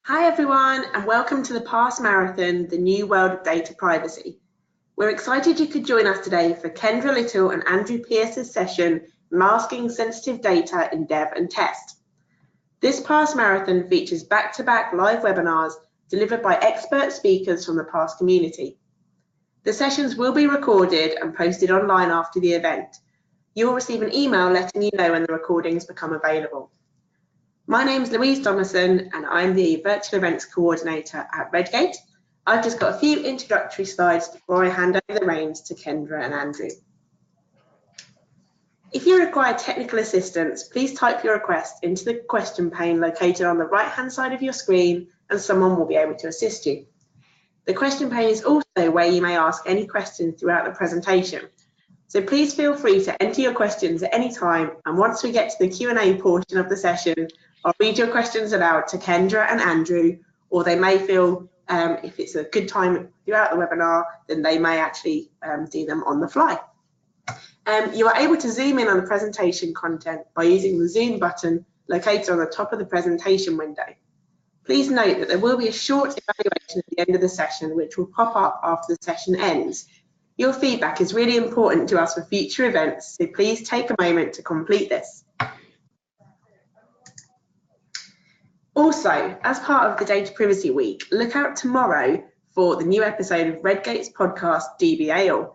Hi everyone, and welcome to the PASS Marathon, the New World of Data Privacy. We're excited you could join us today for Kendra Little and Andrew Pierce's session, Masking Sensitive Data in Dev and Test. This PASS Marathon features back-to-back live webinars delivered by expert speakers from the PASS community. The sessions will be recorded and posted online after the event. You will receive an email letting you know when the recordings become available. My name is Louise Donaldson and I'm the Virtual Events Coordinator at Redgate. I've just got a few introductory slides before I hand over the reins to Kendra and Andrew. If you require technical assistance, please type your request into the question pane located on the right-hand side of your screen and someone will be able to assist you. The question pane is also where you may ask any questions throughout the presentation. So please feel free to enter your questions at any time, and once we get to the Q&A portion of the session, I'll read your questions aloud to Kendra and Andrew, or they may feel if it's a good time throughout the webinar, then they may actually do them on the fly. You are able to zoom in on the presentation content by using the zoom button located on the top of the presentation window. Please note that there will be a short evaluation at the end of the session, which will pop up after the session ends. Your feedback is really important to us for future events, so please take a moment to complete this. Also, as part of the Data Privacy Week, look out tomorrow for the new episode of Redgate's podcast, DBAL.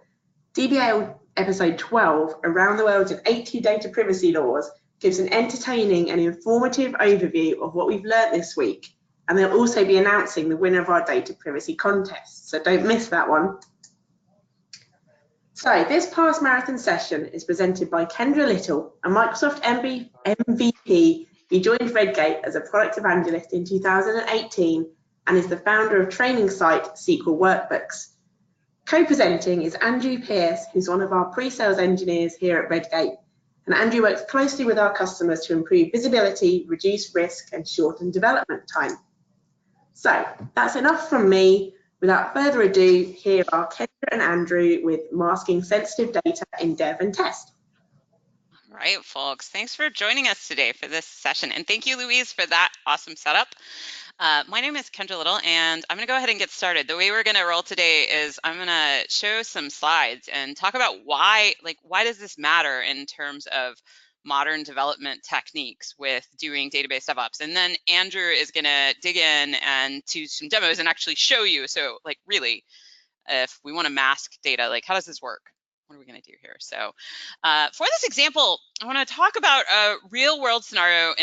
DBAL episode 12, Around the World in 80 Data Privacy Laws, gives an entertaining and informative overview of what we've learnt this week, and they'll also be announcing the winner of our data privacy contest, so don't miss that one. So this PASS Marathon session is presented by Kendra Little, a Microsoft MVP who joined Redgate as a product evangelist in 2018 and is the founder of training site SQL Workbooks. Co-presenting is Andrew Pierce, who's one of our pre-sales engineers here at Redgate. And Andrew works closely with our customers to improve visibility, reduce risk, and shorten development time. So that's enough from me. Without further ado, here are Kendra and Andrew with Masking Sensitive Data in Dev and Test. All right, folks, thanks for joining us today for this session. And thank you, Louise, for that awesome setup. My name is Kendra Little, and I'm going to go ahead and get started. The way we're going to roll today is I'm going to show some slides and talk about why does this matter in terms of modern development techniques with doing database DevOps. And then Andrew is going to dig in and to some demos and actually show you. So really, if we want to mask data, how does this work? What are we going to do here? So for this example, I want to talk about a real world scenario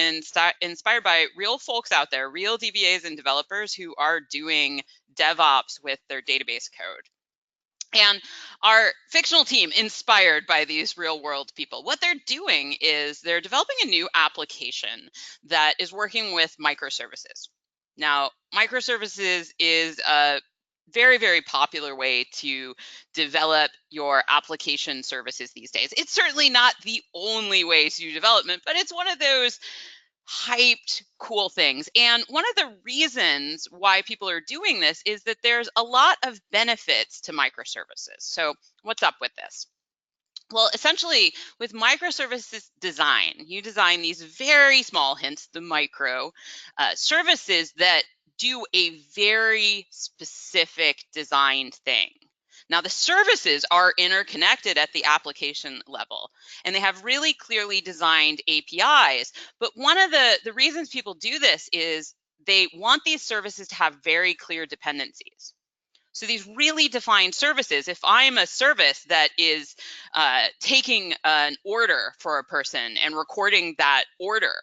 inspired by real folks out there, real DBAs and developers who are doing DevOps with their database code. And our fictional team, inspired by these real world people, what they're doing is they're developing a new application that is working with microservices. Now, microservices is a very, very popular way to develop your application services these days. It's certainly not the only way to do development, but it's one of those hyped cool things. And one of the reasons why people are doing this is that there's a lot of benefits to microservices. So what's up with this? Well, essentially, with microservices design, you design these very small, hence the micro, services that do a very specific designed thing. Now, the services are interconnected at the application level, and they have really clearly designed APIs. But one of the reasons people do this is they want these services to have very clear dependencies. So these really defined services, if I'm a service that is taking an order for a person and recording that order,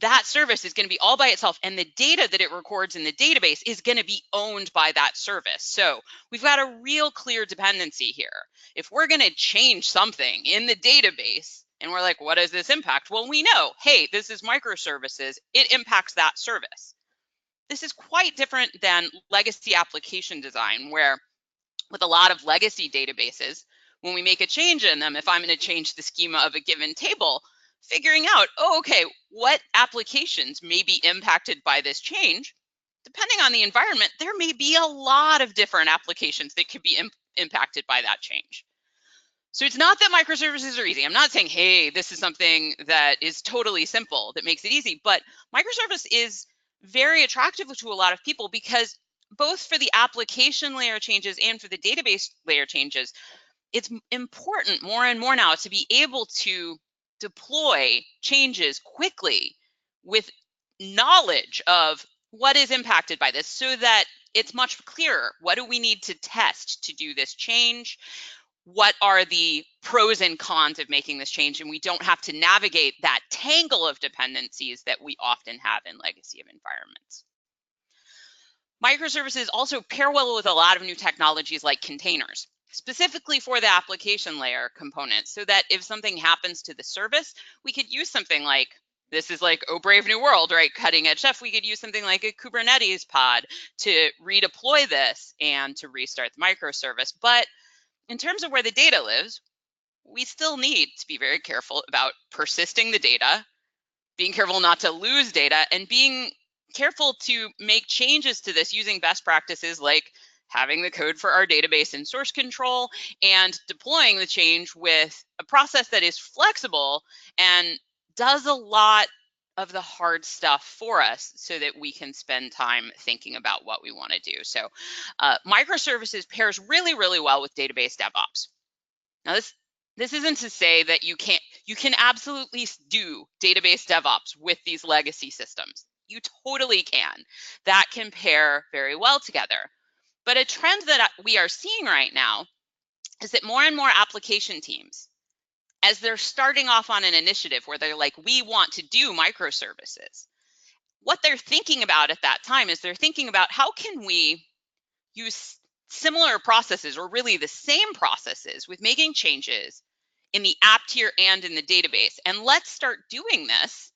that service is going to be all by itself, and the data that it records in the database is going to be owned by that service. So we've got a real clear dependency here. If we're going to change something in the database and we're like, what does this impact? Well, we know, hey, this is microservices. It impacts that service. This is quite different than legacy application design, where with a lot of legacy databases, when we make a change in them, if I'm going to change the schema of a given table, figuring out, oh, okay, what applications may be impacted by this change, depending on the environment, there may be a lot of different applications that could be impacted by that change. So it's not that microservices are easy. I'm not saying, hey, this is something that is totally simple that makes it easy, but microservice is very attractive to a lot of people because both for the application layer changes and for the database layer changes, it's important more and more now to be able to deploy changes quickly with knowledge of what is impacted by this so that it's much clearer. What do we need to test to do this change? What are the pros and cons of making this change? And we don't have to navigate that tangle of dependencies that we often have in legacy of environments. Microservices also pair well with a lot of new technologies like containers, specifically for the application layer components, so that if something happens to the service, we could use something like, this is like, oh, brave new world, right? Cutting edge stuff. We could use something like a Kubernetes pod to redeploy this and to restart the microservice. But in terms of where the data lives, we still need to be very careful about persisting the data, being careful not to lose data, and being careful to make changes to this using best practices like having the code for our database in source control and deploying the change with a process that is flexible and does a lot of the hard stuff for us so that we can spend time thinking about what we want to do. So microservices pairs really, really well with database DevOps. Now this isn't to say that you can absolutely do database DevOps with these legacy systems. You totally can. That can pair very well together. But a trend that we are seeing right now is that more and more application teams, as they're starting off on an initiative where they're like, we want to do microservices, what they're thinking about at that time is they're thinking about how can we use similar processes or really the same processes with making changes in the app tier and in the database. And let's start doing this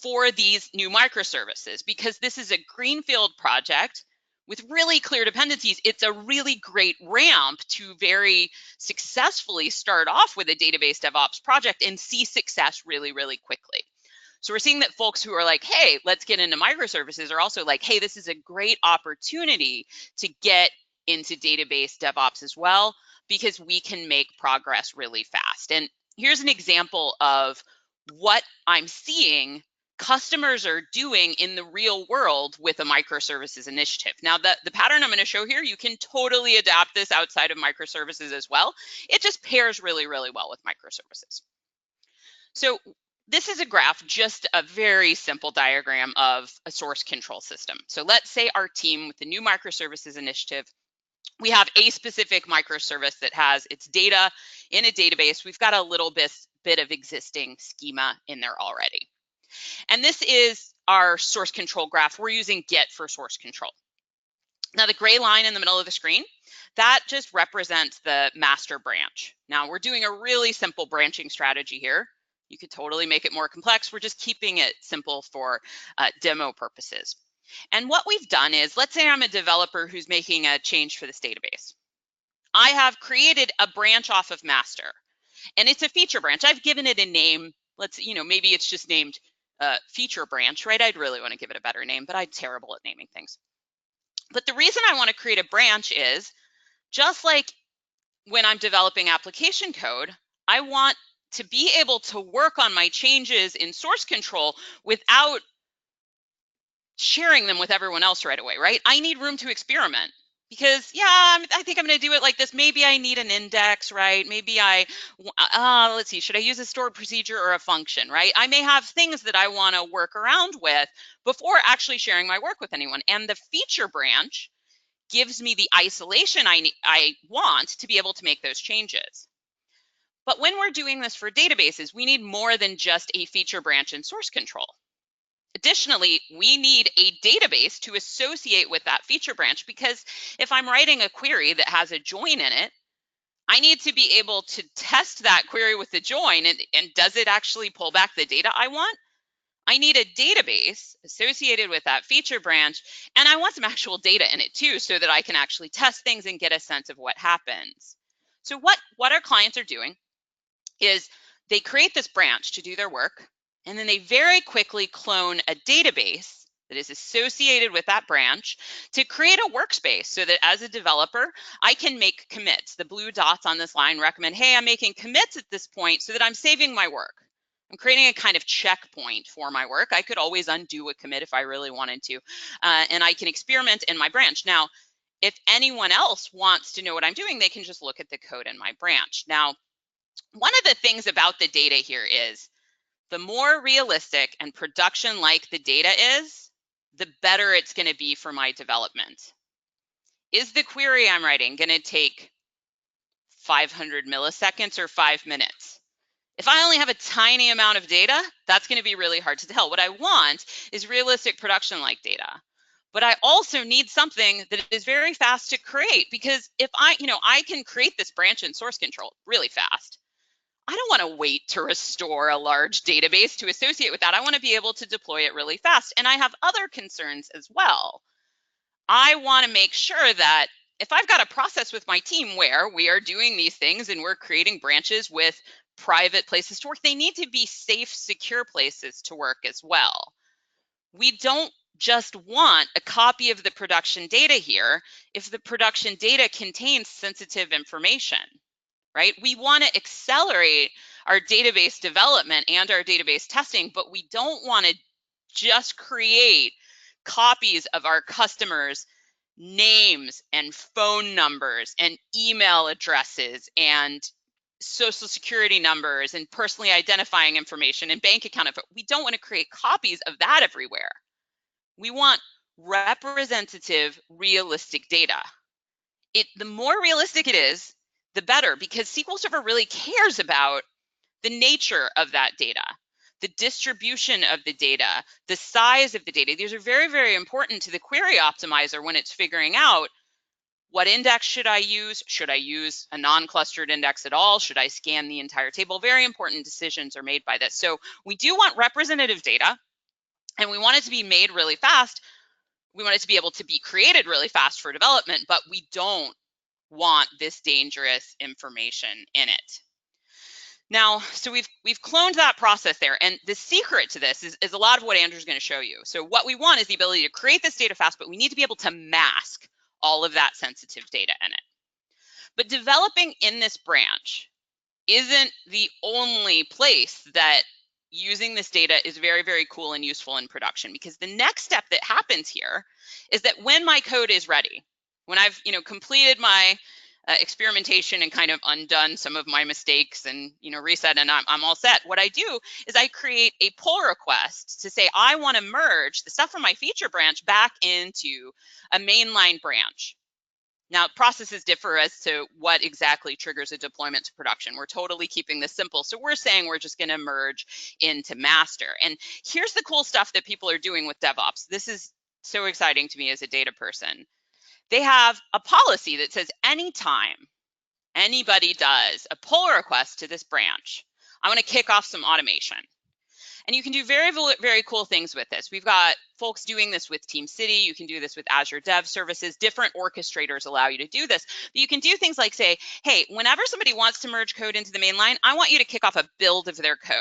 for these new microservices because this is a greenfield project with really clear dependencies. It's a really great ramp to very successfully start off with a database DevOps project and see success really, really quickly. So we're seeing that folks who are like, hey, let's get into microservices are also like, hey, this is a great opportunity to get into database DevOps as well because we can make progress really fast. And here's an example of what I'm seeing customers are doing in the real world with a microservices initiative. Now, the pattern I'm going to show here, you can totally adapt this outside of microservices as well. It just pairs really, really well with microservices. So this is a graph, just a very simple diagram of a source control system. So let's say our team with the new microservices initiative, we have a specific microservice that has its data in a database. We've got a little bit of existing schema in there already. And this is our source control graph. We're using Git for source control. Now, the gray line in the middle of the screen, that just represents the master branch. Now, we're doing a really simple branching strategy here. You could totally make it more complex. We're just keeping it simple for demo purposes. And what we've done is, let's say I'm a developer who's making a change for this database. I have created a branch off of master, and it's a feature branch. I've given it a name. Maybe it's just named feature branch, right? I'd really want to give it a better name, but I'm terrible at naming things. But the reason I want to create a branch is, just like when I'm developing application code, I want to be able to work on my changes in source control without sharing them with everyone else right away, right? I need room to experiment because, yeah, I think I'm going to do it like this. Maybe I need an index, right? Maybe let's see, should I use a stored procedure or a function, right? I may have things that I want to work around with before actually sharing my work with anyone. And the feature branch gives me the isolation I want to be able to make those changes. But when we're doing this for databases, we need more than just a feature branch and source control. Additionally, we need a database to associate with that feature branch because if I'm writing a query that has a join in it, I need to be able to test that query with the join and does it actually pull back the data I want? I need a database associated with that feature branch, and I want some actual data in it too so that I can actually test things and get a sense of what happens. So what our clients are doing is they create this branch to do their work, and then they very quickly clone a database that is associated with that branch to create a workspace so that as a developer, I can make commits. The blue dots on this line recommend, hey, I'm making commits at this point so that I'm saving my work. I'm creating a kind of checkpoint for my work. I could always undo a commit if I really wanted to, and I can experiment in my branch. Now, if anyone else wants to know what I'm doing, they can just look at the code in my branch. Now, one of the things about the data here is the more realistic and production-like the data is, the better it's going to be for my development. Is the query I'm writing going to take 500 milliseconds or 5 minutes? If I only have a tiny amount of data, that's going to be really hard to tell. What I want is realistic production-like data. But I also need something that is very fast to create, because if I can create this branch in source control really fast. I don't want to wait to restore a large database to associate with that. I want to be able to deploy it really fast. And I have other concerns as well. I want to make sure that if I've got a process with my team where we are doing these things and we're creating branches with private places to work, they need to be safe, secure places to work as well. We don't just want a copy of the production data here if the production data contains sensitive information, right? We want to accelerate our database development and our database testing, but we don't want to just create copies of our customers' names and phone numbers and email addresses and social security numbers and personally identifying information and bank account info. We don't want to create copies of that everywhere. We want representative, realistic data. The more realistic it is, the better, because SQL Server really cares about the nature of that data, the distribution of the data, the size of the data. These are very, very important to the query optimizer when it's figuring out what index should I use? Should I use a non-clustered index at all? Should I scan the entire table? Very important decisions are made by this. So we do want representative data, and we want it to be made really fast. We want it to be able to be created really fast for development, but we don't want this dangerous information in it. Now, so we've cloned that process there, and the secret to this is a lot of what Andrew's going to show you. So what we want is the ability to create this data fast, but we need to be able to mask all of that sensitive data in it. But developing in this branch isn't the only place that using this data is very, very cool and useful in production, because the next step that happens here is that when my code is ready, when I've completed my experimentation and kind of undone some of my mistakes and reset and I'm all set, what I do is I create a pull request to say I want to merge the stuff from my feature branch back into a mainline branch. Now, processes differ as to what exactly triggers a deployment to production. We're totally keeping this simple. So we're saying we're just going to merge into master. And here's the cool stuff that people are doing with DevOps. This is so exciting to me as a data person. They have a policy that says anytime anybody does a pull request to this branch, I want to kick off some automation. And you can do very, very cool things with this. We've got folks doing this with TeamCity. You can do this with Azure Dev Services. Different orchestrators allow you to do this. But you can do things like say, hey, whenever somebody wants to merge code into the main line, I want you to kick off a build of their code.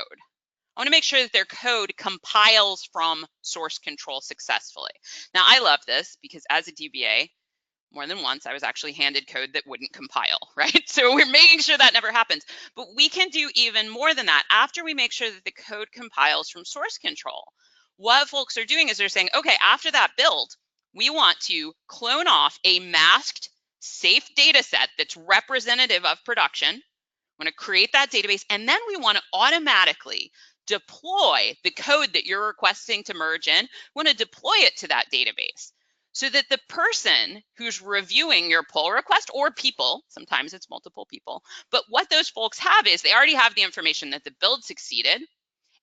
I want to make sure that their code compiles from source control successfully. Now, I love this because as a DBA, more than once, I was actually handed code that wouldn't compile, right? So we're making sure that never happens. But we can do even more than that. After we make sure that the code compiles from source control, what folks are doing is they're saying, okay, after that build, we want to clone off a masked, safe data set that's representative of production. We want to create that database, and then we want to automatically deploy the code that you're requesting to merge in. We want to deploy it to that database, so that the person who's reviewing your pull request, or people, sometimes it's multiple people, but what those folks have is they already have the information that the build succeeded,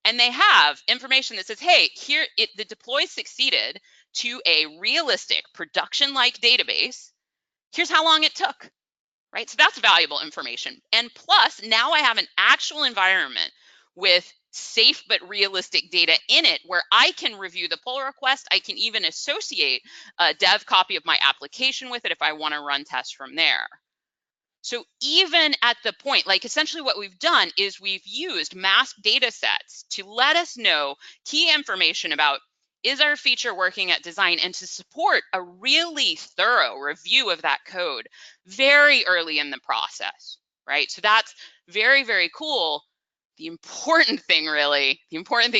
and they have information that says, hey, here the deploy succeeded to a realistic production-like database. Here's how long it took, right? So that's valuable information. And plus, now I have an actual environment with safe but realistic data in it where I can review the pull request. I can even associate a dev copy of my application with it if I want to run tests from there. So even at the point, like essentially what we've done is we've used masked data sets to let us know key information about, is our feature working at design, and to support a really thorough review of that code very early in the process, right? So that's very, very cool The important thing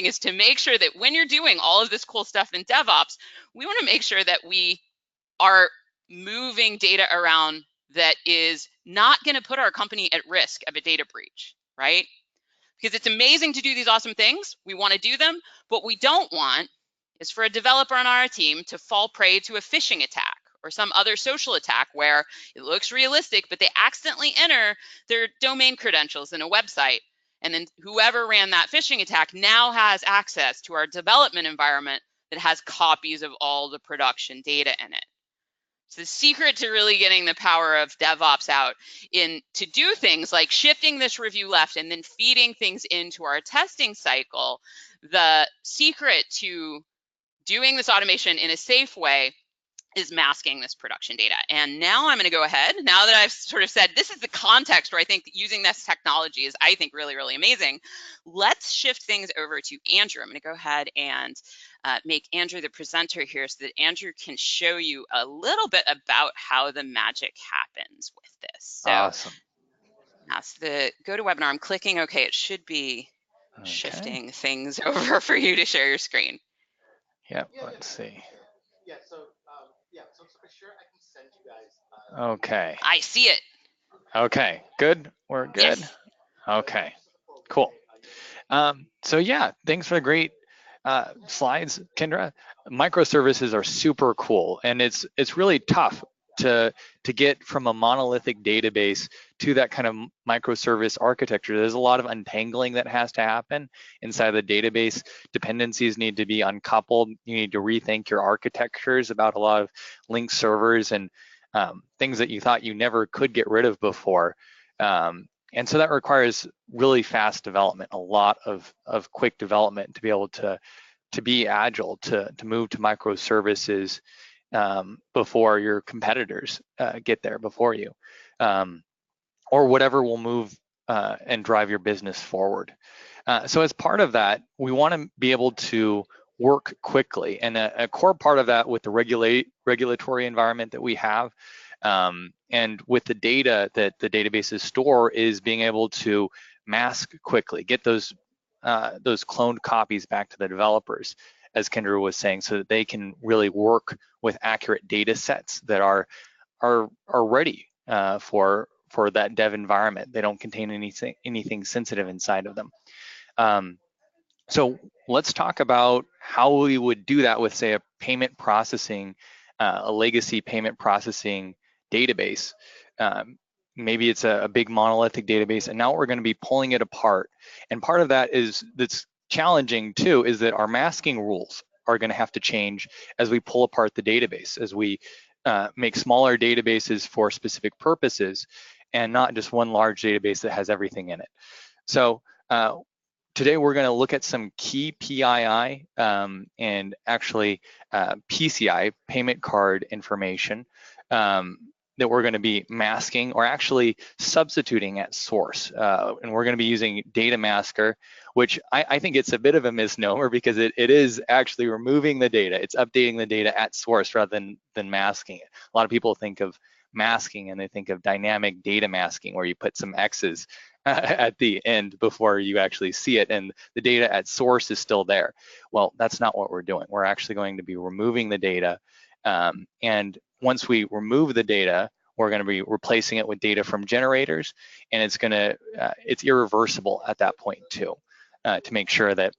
is to make sure that when you're doing all of this cool stuff in DevOps, we want to make sure that we are moving data around that is not going to put our company at risk of a data breach, right? Because it's amazing to do these awesome things. We want to do them. What we don't want is for a developer on our team to fall prey to a phishing attack or some other social attack where it looks realistic, but they accidentally enter their domain credentials in a website. And then whoever ran that phishing attack now has access to our development environment that has copies of all the production data in it. So the secret to really getting the power of DevOps out to do things like shifting this review left and then feeding things into our testing cycle, the secret to doing this automation in a safe way is masking this production data. And now I'm going to go ahead, now that I've sort of said this is the context where I think using this technology is, I think, really, really amazing. Let's shift things over to Andrew. I'm going to go ahead and make Andrew the presenter here so that Andrew can show you a little bit about how the magic happens with this. So, awesome. Now, so the GoToWebinar, I'm clicking OK. It should be shifting things over for you to share your screen. Yep, let's see. So for sure I can send you guys. Okay. I see it. Okay, good. We're good. Yes. Okay, cool. So yeah, thanks for the great slides, Kendra. Microservices are super cool, and it's really tough to get from a monolithic database to that kind of microservice architecture. There's a lot of untangling that has to happen inside the database. Dependencies need to be uncoupled. You need to rethink your architectures about a lot of link servers and things that you thought you never could get rid of before. And so that requires really fast development, a lot of quick development to be able to be agile, to move to microservices before your competitors get there before you, or whatever will move and drive your business forward. So as part of that, we want to be able to work quickly, and a core part of that with the regulatory environment that we have, and with the data that the databases store, is being able to mask quickly, get those cloned copies back to the developers, as Kendra was saying, so that they can really work with accurate data sets that are ready for that dev environment. They don't contain anything sensitive inside of them. So let's talk about how we would do that with, say, a payment processing, a legacy payment processing database. Maybe it's a big monolithic database, and now we're going to be pulling it apart. And part of that that's challenging too is that our masking rules are going to have to change as we pull apart the database, as we make smaller databases for specific purposes, and not just one large database that has everything in it. So today we're going to look at some key PII and actually PCI, payment card information, that we're going to be masking or actually substituting at source. And we're going to be using Data Masker, which I think it's a bit of a misnomer, because it is actually removing the data. It's updating the data at source rather than masking it. A lot of people think of masking and they think of dynamic data masking, where you put some X's at the end before you actually see it, and the data at source is still there. Well, that's not what we're doing. We're actually going to be removing the data, and once we remove the data, we're going to be replacing it with data from generators, and it's irreversible at that point too, to make sure that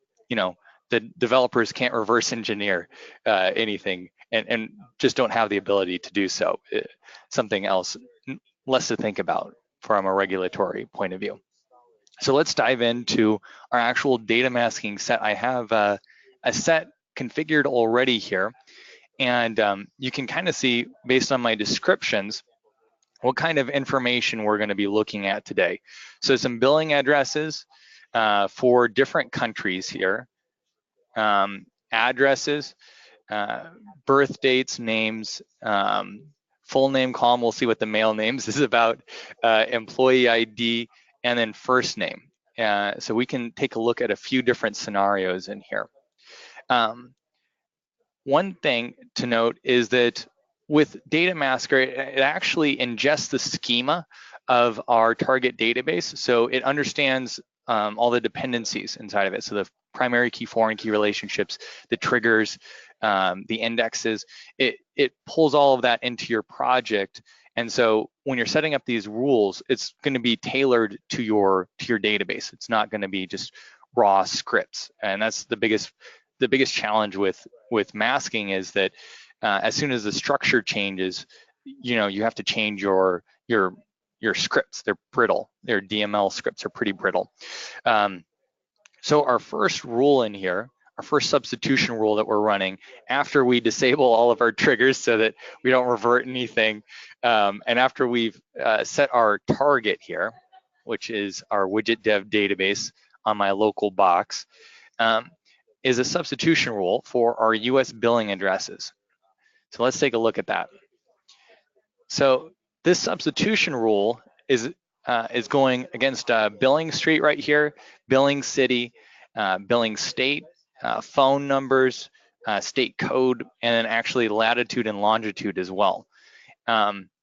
the developers can't reverse engineer anything and just don't have the ability to do so. Something else less to think about from a regulatory point of view. So let's dive into our actual data masking set. I have a set configured already here, and you can kind of see, based on my descriptions, what kind of information we're going to be looking at today. So some billing addresses for different countries here, addresses, birth dates, names, full name column. We'll see what the male names is about, employee ID, and then first name. So we can take a look at a few different scenarios in here. One thing to note is that with Data Masker, it actually ingests the schema of our target database. So it understands all the dependencies inside of it. So the primary key, foreign key relationships, the triggers, the indexes, it pulls all of that into your project. And so when you're setting up these rules, it's going to be tailored to your database. It's not going to be just raw scripts. And that's the biggest challenge with masking, is that as soon as the structure changes, you have to change your scripts. They're brittle. Their DML scripts are pretty brittle. So our first rule in here, our first substitution rule that we're running after we disable all of our triggers so that we don't revert anything, and after we've set our target here, which is our widget dev database on my local box, is a substitution rule for our US billing addresses. So let's take a look at that. So this substitution rule is going against billing street right here, billing city, billing state, phone numbers, state code, and then actually latitude and longitude as well.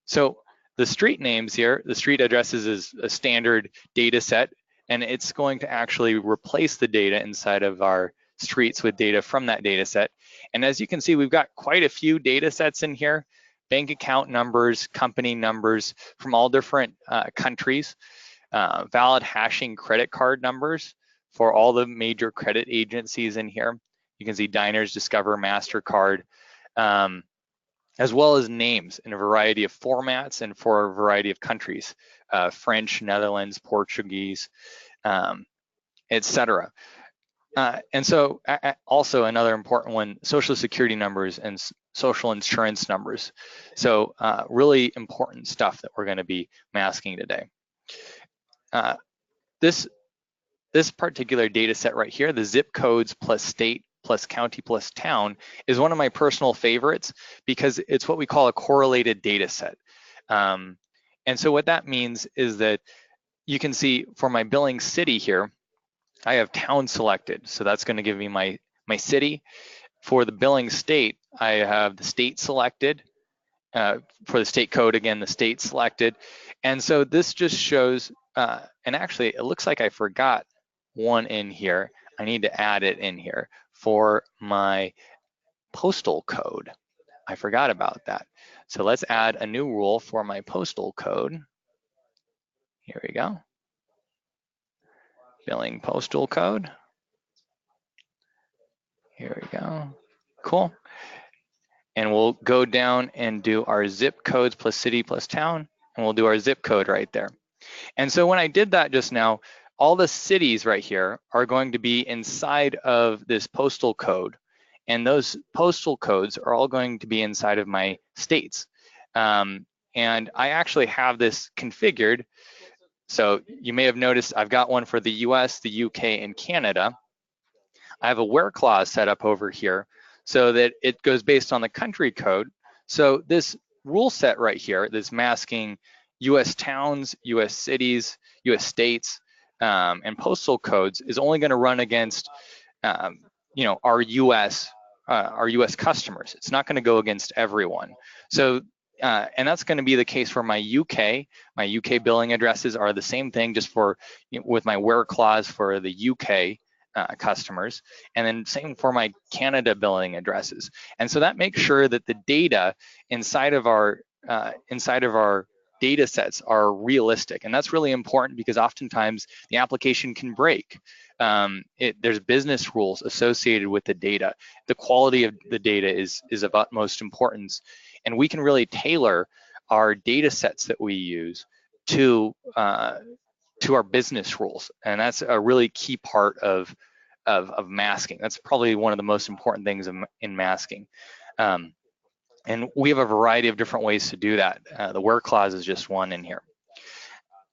So the street names here, the street addresses is a standard data set, and it's going to actually replace the data inside of our streets with data from that data set. And as you can see, we've got quite a few data sets in here: bank account numbers, company numbers from all different countries, valid hashing credit card numbers for all the major credit agencies in here. You can see Diners, Discover, MasterCard, as well as names in a variety of formats and for a variety of countries, French, Netherlands, Portuguese, etc. And so also another important one, Social Security numbers and social insurance numbers. So really important stuff that we're going to be masking today. This particular data set right here, the zip codes plus state plus county plus town, is one of my personal favorites because it's what we call a correlated data set. And so what that means is that you can see for my billing city here, I have town selected. So that's going to give me my city. For the billing state, I have the state selected. For the state code, again, the state selected. And so this just shows, and actually it looks like I forgot one in here. I need to add it in here for my postal code. I forgot about that. So let's add a new rule for my postal code. Here we go. Billing postal code. Here we go. Cool. And we'll go down and do our zip codes plus city plus town, and we'll do our zip code right there. And so when I did that just now, all the cities right here are going to be inside of this postal code, and those postal codes are all going to be inside of my states. And I actually have this configured. So you may have noticed I've got one for the US, the UK, and Canada. I have a where clause set up over here so that it goes based on the country code. So this rule set right here, this masking US towns, US cities, US states, and postal codes, is only going to run against our US customers. It's not going to go against everyone. So and that's going to be the case for my UK. My UK billing addresses are the same thing, just for with my where clause for the UK customers, and then same for my Canada billing addresses. And so that makes sure that the data inside of our data sets are realistic. And that's really important because oftentimes the application can break. There's business rules associated with the data. The quality of the data is of utmost importance. And we can really tailor our data sets that we use to our business rules. And that's a really key part of masking. That's probably one of the most important things in masking. And we have a variety of different ways to do that. The where clause is just one in here.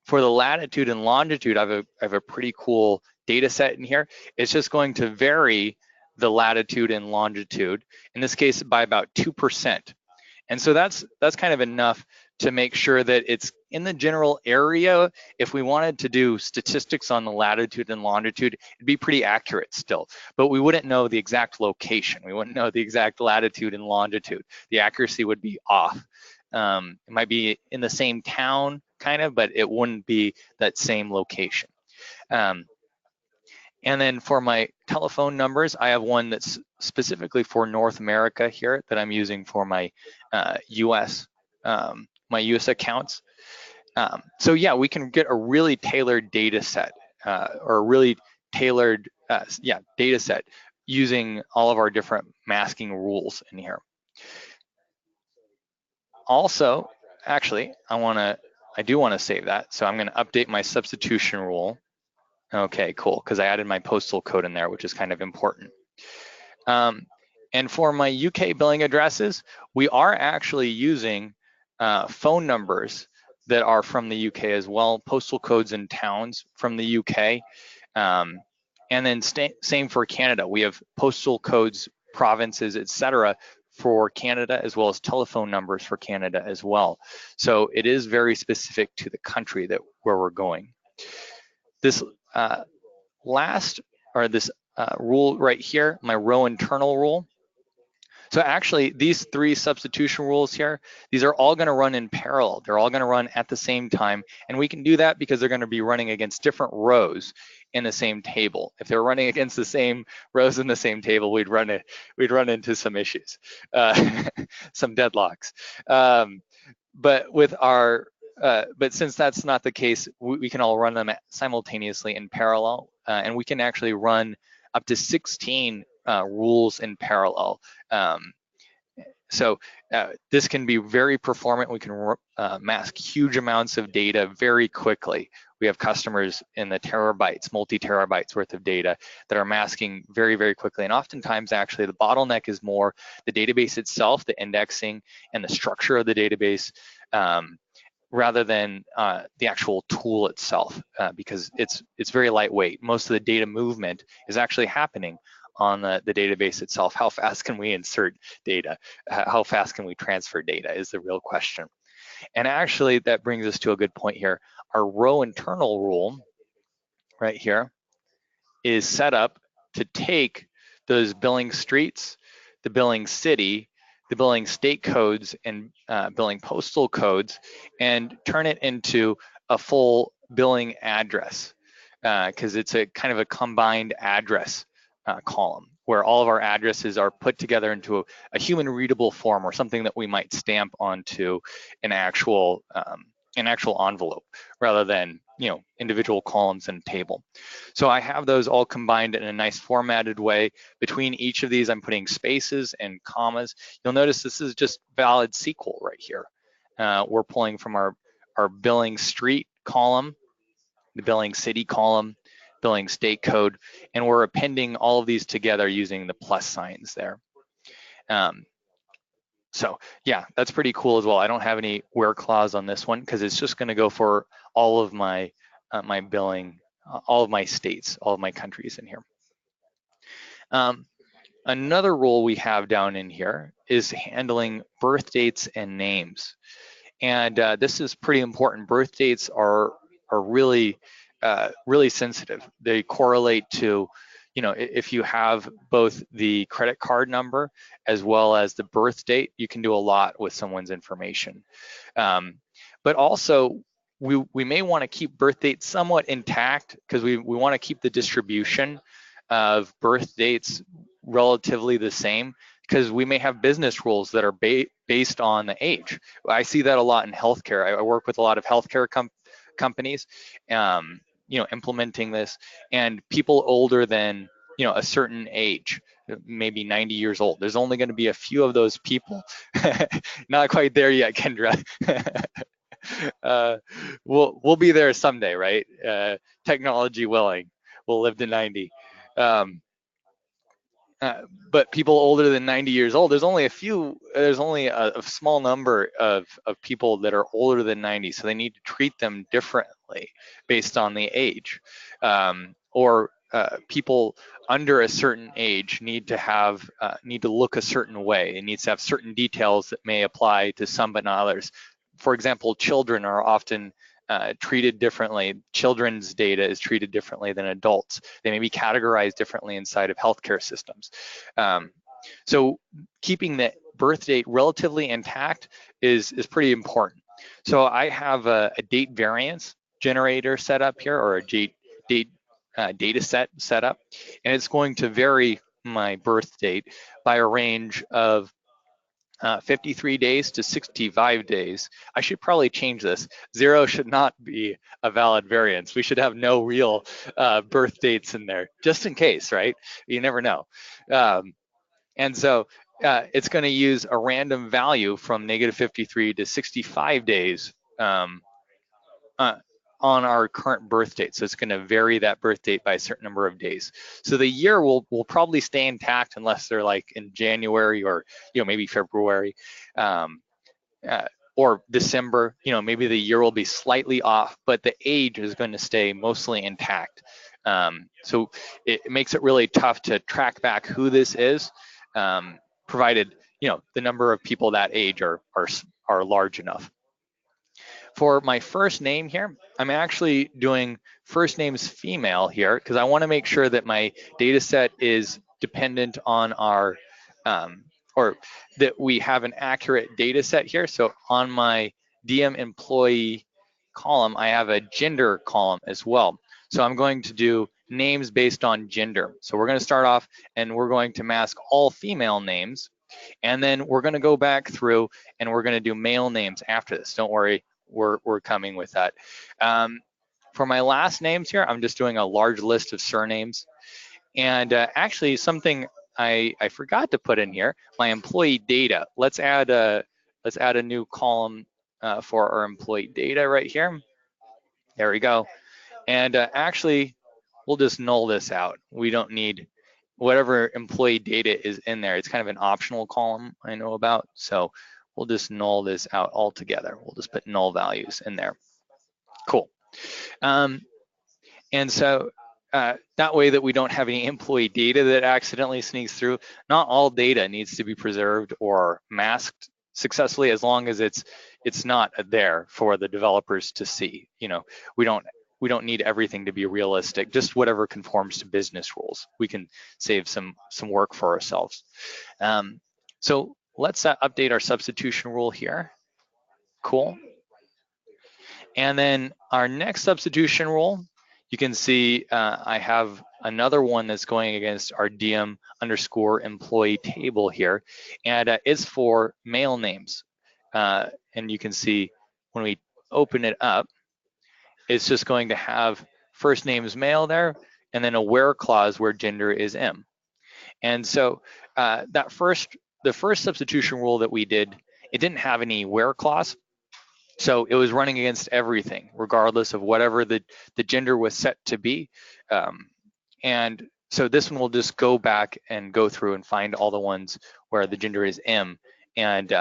For the latitude and longitude, I have a pretty cool data set in here. It's just going to vary the latitude and longitude, in this case by about 2%. And so that's kind of enough to make sure that it's in the general area. If we wanted to do statistics on the latitude and longitude, it'd be pretty accurate still, but we wouldn't know the exact location. We wouldn't know the exact latitude and longitude. The accuracy would be off. It might be in the same town, kind of, but it wouldn't be that same location. And then for my telephone numbers, I have one that's specifically for North America here that I'm using for my US accounts. So yeah, we can get a really tailored data set or a really tailored data set using all of our different masking rules in here. Also, actually, I do want to save that. So I'm going to update my substitution rule. Okay, cool, because I added my postal code in there, which is kind of important. And for my UK billing addresses, we are actually using phone numbers that are from the UK as well, postal codes and towns from the UK. And then same for Canada. We have postal codes, provinces, etc. for Canada, as well as telephone numbers for Canada as well. So it is very specific to the country where we're going. This rule right here, my row internal rule. So actually, these three substitution rules here, these are all going to run in parallel. They're all going to run at the same time. And we can do that because they're going to be running against different rows in the same table. If they're running against the same rows in the same table, we'd run into some issues, some deadlocks. But since that's not the case, we can all run them simultaneously in parallel, and we can actually run up to 16 rules in parallel. So this can be very performant. We can mask huge amounts of data very quickly. We have customers in the terabytes, multi-terabytes worth of data that are masking very, very quickly. And oftentimes, actually, the bottleneck is more the database itself, the indexing, and the structure of the database, rather than the actual tool itself, because it's very lightweight. Most of the data movement is actually happening on the database itself. How fast can we insert data? How fast can we transfer data is the real question. And actually, that brings us to a good point here. Our row internal rule right here is set up to take those billing streets, the billing city, the billing state codes, and billing postal codes, and turn it into a full billing address, because it's a kind of a combined address column where all of our addresses are put together into a human readable form, or something that we might stamp onto an actual envelope, rather than individual columns in a table. So I have those all combined in a nice formatted way. Between each of these, I'm putting spaces and commas. You'll notice this is just valid SQL right here. We're pulling from our billing street column, the billing city column, billing state code, and we're appending all of these together using the plus signs there. So yeah, that's pretty cool as well. I don't have any where clause on this one because it's just going to go for all of my my billing, all of my states, all of my countries in here. Another rule we have down in here is handling birth dates and names, and this is pretty important. Birth dates are really really sensitive. They correlate to, if you have both the credit card number as well as the birth date, you can do a lot with someone's information. But also, we may want to keep birth dates somewhat intact because we want to keep the distribution of birth dates relatively the same, because we may have business rules that are based on the age. I see that a lot in healthcare. I work with a lot of healthcare companies, implementing this, and people older than a certain age, maybe 90 years old. There's only going to be a few of those people. Not quite there yet, Kendra. We'll be there someday, right? Technology willing, we'll live to 90. But people older than 90 years old, there's only a small number of people that are older than 90, so they need to treat them differently based on the age. Or people under a certain age need to look a certain way. It needs to have certain details that may apply to some but not others. For example, children are often treated differently. Children's data is treated differently than adults. They may be categorized differently inside of healthcare systems. So keeping the birth date relatively intact is pretty important. So I have a date variance generator set up here, or a date data set up, and it's going to vary my birth date by a range of 53 days to 65 days. I should probably change this. 0 should not be a valid variance. We should have no real birth dates in there, just in case, right? You never know. And so it's going to use a random value from -53 to 65 days on our current birth date. So it's going to vary that birth date by a certain number of days. So the year will probably stay intact unless they're like in January or maybe February or December. Maybe the year will be slightly off, but the age is going to stay mostly intact. So it makes it really tough to track back who this is, provided the number of people that age are large enough. For my first name here, I'm actually doing first names female here because I want to make sure that my data set is dependent on our, or that we have an accurate data set here. So on my DM employee column, I have a gender column as well. So I'm going to do names based on gender. So we're going to start off and we're going to mask all female names. And then we're going to go back through and we're going to do male names after this. Don't worry, we're coming with that. For my last names here, I'm just doing a large list of surnames. And actually something I forgot to put in here, my employee data. Let's add a new column for our employee data right here. There we go. And actually, we'll just null this out. We don't need whatever employee data is in there. It's kind of an optional column I know about. So we'll just null this out altogether. We'll just put null values in there. Cool. And so that way that we don't have any employee data that accidentally sneaks through. Not all data needs to be preserved or masked successfully as long as it's not there for the developers to see. We don't need everything to be realistic, just whatever conforms to business rules. We can save some work for ourselves. So let's update our substitution rule here. Cool. And then our next substitution rule, you can see I have another one that's going against our DM underscore employee table here, and it's for male names. And you can see when we open it up, it's just going to have first name is male there, and then a where clause where gender is M. And so the first substitution rule that we did, it didn't have any where clause. So it was running against everything, regardless of whatever the gender was set to be. And so this one will just go back and go through and find all the ones where the gender is M and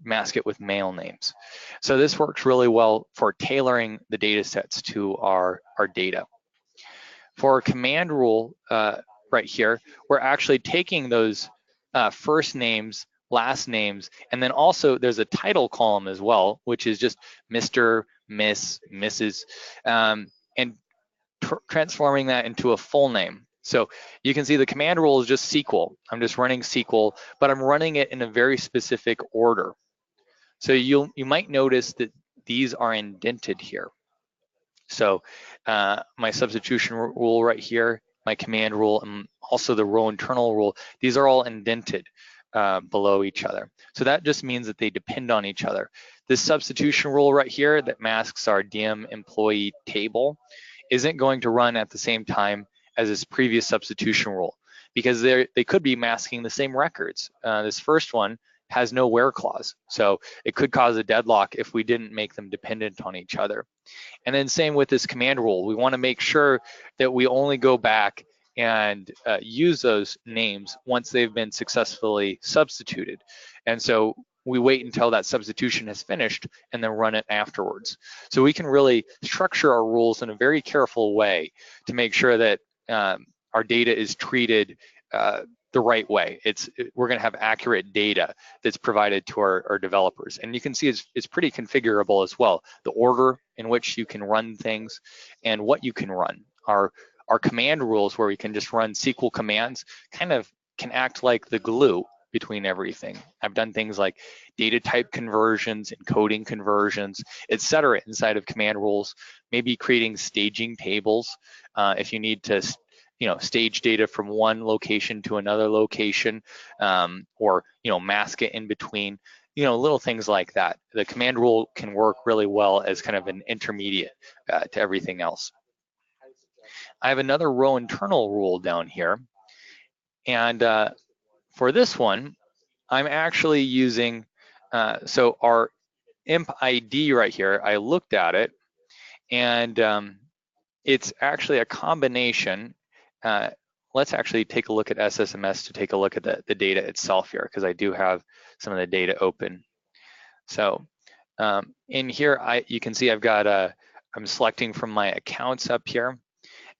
mask it with male names. So this works really well for tailoring the data sets to our data. For our command rule right here, we're actually taking those first names, last names, and then also there's a title column as well, which is just Mr., Miss, Mrs., and transforming that into a full name. So you can see the command rule is just SQL. I'm just running SQL, but I'm running it in a very specific order. So you might notice that these are indented here. So my substitution rule right here, my command rule, and also the row internal rule, these are all indented below each other. So that just means that they depend on each other. This substitution rule right here that masks our DM employee table isn't going to run at the same time as this previous substitution rule because they could be masking the same records. This first one has no where clause, so it could cause a deadlock if we didn't make them dependent on each other. And then same with this command rule. We want to make sure that we only go back and use those names once they've been successfully substituted. And so we wait until that substitution has finished and then run it afterwards. So we can really structure our rules in a very careful way to make sure that our data is treated the right way. We're going to have accurate data that's provided to our developers. And you can see it's pretty configurable as well. The order in which you can run things and what you can run. Our command rules where we can just run SQL commands kind of can act like the glue between everything. I've done things like data type conversions, encoding conversions, etc. inside of command rules, maybe creating staging tables if you need to stage data from one location to another location, or mask it in between, little things like that. The command rule can work really well as kind of an intermediate to everything else. I have another row internal rule down here, and for this one, I'm actually using, so our imp ID right here, I looked at it, and it's actually a combination. Let's actually take a look at SSMS to take a look at the data itself here, because I do have some of the data open. So in here, you can see I've got I'm selecting from my accounts up here,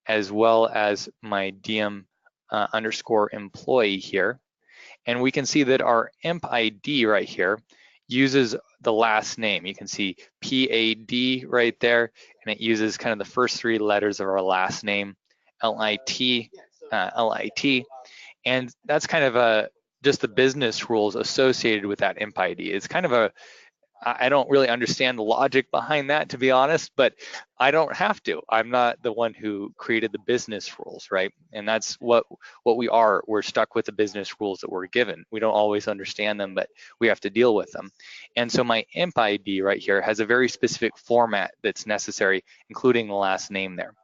as well as my DM underscore employee here. And we can see that our imp ID right here uses the last name. You can see PAD right there, and it uses kind of the first 3 letters of our last name, LIT, and that's kind of just the business rules associated with that imp ID. It's kind of I don't really understand the logic behind that, to be honest, but I don't have to. I'm not the one who created the business rules, right? And that's what we are. We're stuck with the business rules that we're given. We don't always understand them, but we have to deal with them. And so my imp ID right here has a very specific format that's necessary, including the last name there.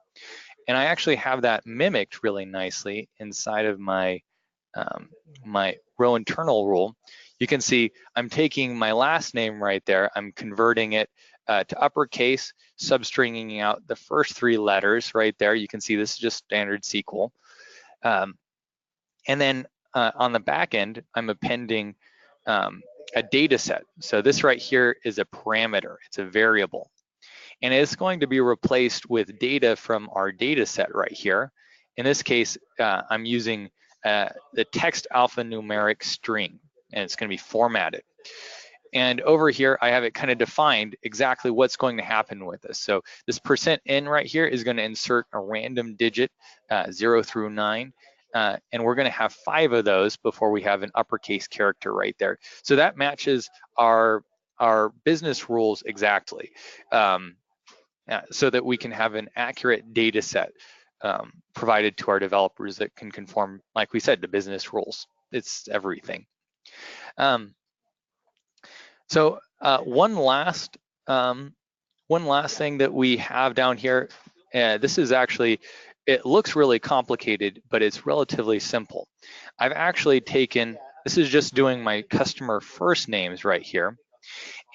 And I actually have that mimicked really nicely inside of my my row internal rule. You can see I'm taking my last name right there, I'm converting it to uppercase, substringing out the first 3 letters right there. You can see this is just standard SQL. And then on the back end, I'm appending a data set. So this right here is a parameter, it's a variable. And it's going to be replaced with data from our data set right here. In this case, I'm using the text alphanumeric string, and it's going to be formatted. And over here, I have it kind of defined exactly what's going to happen with this. So this %n right here is going to insert a random digit 0 through 9. And we're going to have 5 of those before we have an uppercase character right there. So that matches our business rules exactly, so that we can have an accurate data set provided to our developers that can conform, like we said, to business rules. It's everything. So one last thing that we have down here, this is actually, it looks really complicated, but it's relatively simple. I've actually taken, this is just doing my customer first names right here,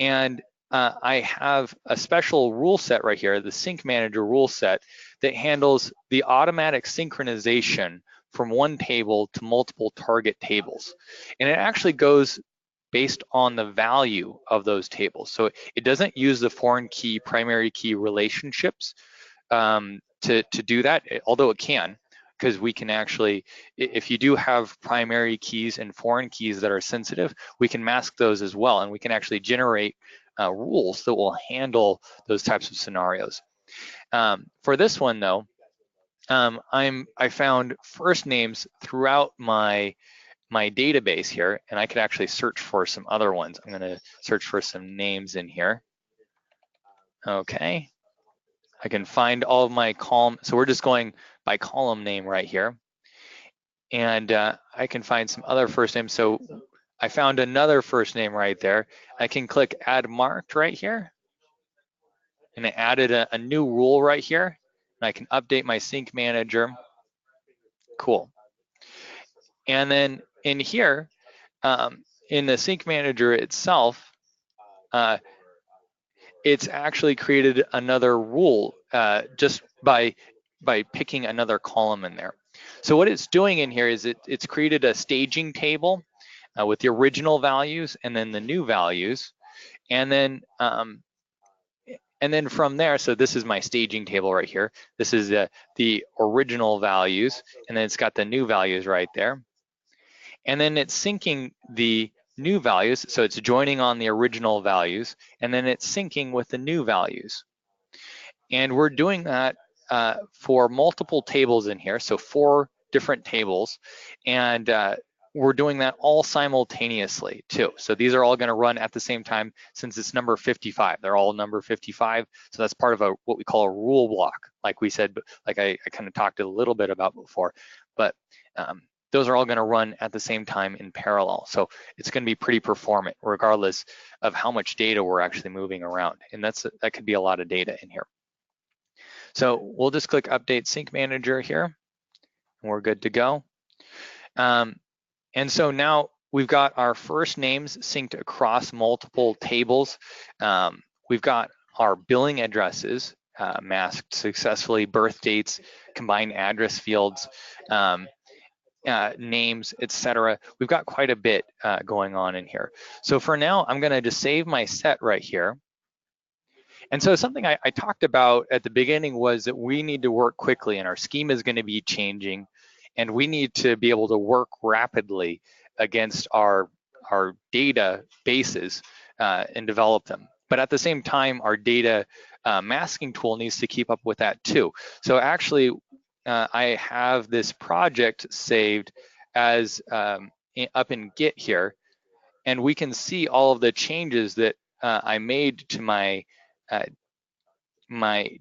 and I have a special rule set right here, the sync manager rule set, that handles the automatic synchronization from one table to multiple target tables. And it actually goes based on the value of those tables. So it doesn't use the foreign key, primary key relationships to do that, although it can, because we can actually, if you do have primary keys and foreign keys that are sensitive, we can mask those as well, and we can actually generate rules that will handle those types of scenarios. For this one though, I found first names throughout my database here, and I could actually search for some other ones. I'm gonna search for some names in here. Okay, I can find all of my column. So we're just going by column name right here. And I can find some other first names. So I found another first name right there. I can click add marked right here. And it added a new rule right here. And I can update my sync manager. Cool. And then in here, in the sync manager itself, it's actually created another rule just by picking another column in there. So what it's doing in here is it's created a staging table with the original values and then the new values, and then from there, so this is my staging table right here. This is the original values, and then it's got the new values right there. And then it's syncing the new values, so it's joining on the original values, and then it's syncing with the new values. And we're doing that for multiple tables in here, so 4 different tables. And we're doing that all simultaneously too. So these are all going to run at the same time since it's number 55. They're all number 55. So that's part of what we call a rule block, like we said, like I kind of talked a little bit about before. But those are all going to run at the same time in parallel. So it's going to be pretty performant regardless of how much data we're actually moving around. And that could be a lot of data in here. So we'll just click Update Sync Manager here, and we're good to go. And so now we've got our first names synced across multiple tables. We've got our billing addresses masked successfully, birth dates, combined address fields, names, etc. We've got quite a bit going on in here. So for now, I'm gonna just save my set right here. And so something I talked about at the beginning was that we need to work quickly, and our schema is going to be changing, and we need to be able to work rapidly against our databases and develop them. But at the same time, our data masking tool needs to keep up with that too. So actually, I have this project saved as up in Git here, and we can see all of the changes that I made to my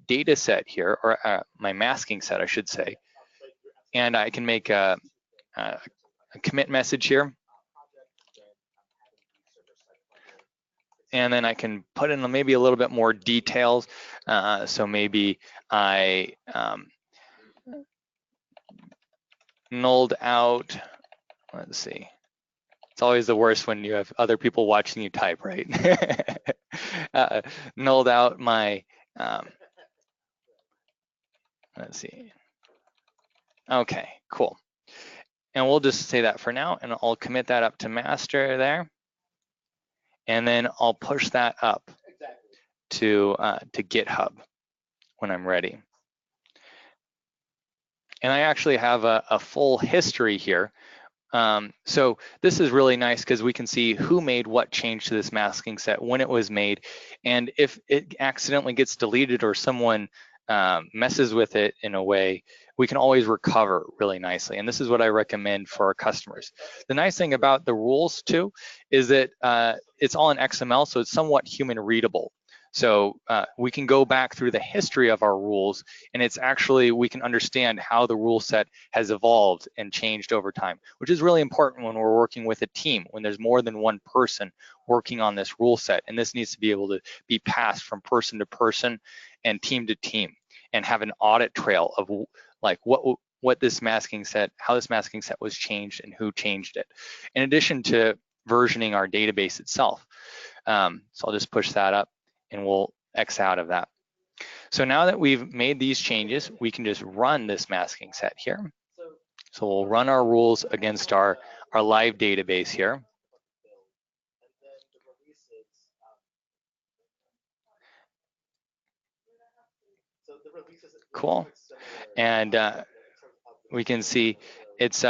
data set here, or my masking set, I should say. And I can make a commit message here. And then I can put in maybe a little bit more details. So maybe I nulled out, let's see. It's always the worst when you have other people watching you type, right? Nulled out my, let's see. Okay, cool. And we'll just say that for now, and I'll commit that up to master there. And then I'll push that up to GitHub when I'm ready. And I actually have a full history here. So this is really nice because we can see who made what change to this masking set, when it was made, and if it accidentally gets deleted or someone messes with it in a way, we can always recover really nicely. And this is what I recommend for our customers. The nice thing about the rules too is that it's all in XML, so it's somewhat human readable. So we can go back through the history of our rules, and it's actually, we can understand how the rule set has evolved and changed over time, which is really important when we're working with a team, when there's more than one person working on this rule set. And this needs to be able to be passed from person to person and team to team, and have an audit trail of like what this masking set, how this masking set was changed and who changed it, in addition to versioning our database itself. So I'll just push that up, and we'll X out of that. So now that we've made these changes, we can just run this masking set here. So we'll run our rules against our live database here. Cool. And we can see it's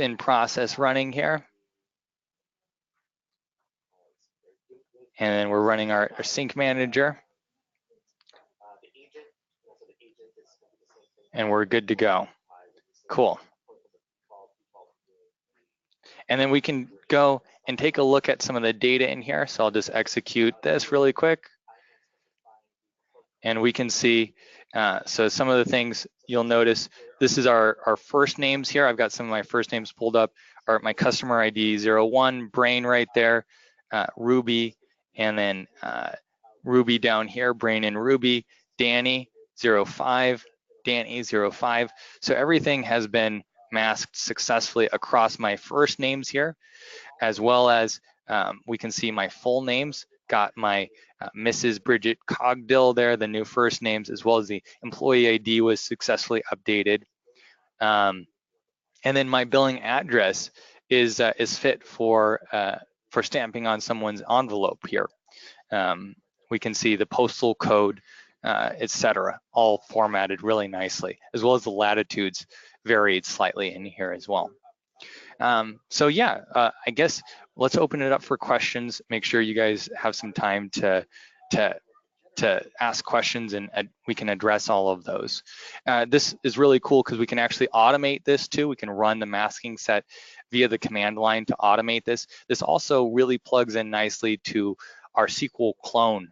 in process running here. And then we're running our sync manager. And we're good to go. Cool. And then we can go and take a look at some of the data in here. So I'll just execute this really quick. And we can see, so some of the things you'll notice, this is our first names here. I've got some of my first names pulled up, or my customer ID 01, Brain right there, Ruby, and then Ruby down here, Brain and Ruby, Danny 05, Danny 05. So everything has been masked successfully across my first names here, as well as we can see my full names, got my Mrs. Bridget Cogdill there, the new first names, as well as the employee ID was successfully updated. And then my billing address is fit for stamping on someone's envelope here. We can see the postal code, etc., all formatted really nicely, as well as the latitudes varied slightly in here as well. So yeah, I guess let's open it up for questions. Make sure you guys have some time to ask questions, and we can address all of those. This is really cool because we can actually automate this too. We can run the masking set via the command line to automate this. This also really plugs in nicely to our SQL clone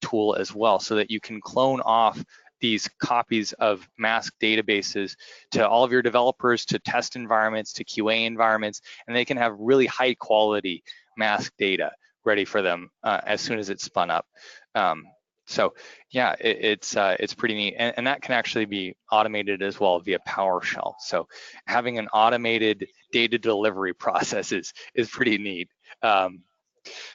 tool as well, so that you can clone off these copies of masked databases to all of your developers, to test environments, to QA environments, and they can have really high quality masked data ready for them as soon as it's spun up. So yeah, it's pretty neat, and that can actually be automated as well via PowerShell. So having an automated data delivery process is pretty neat.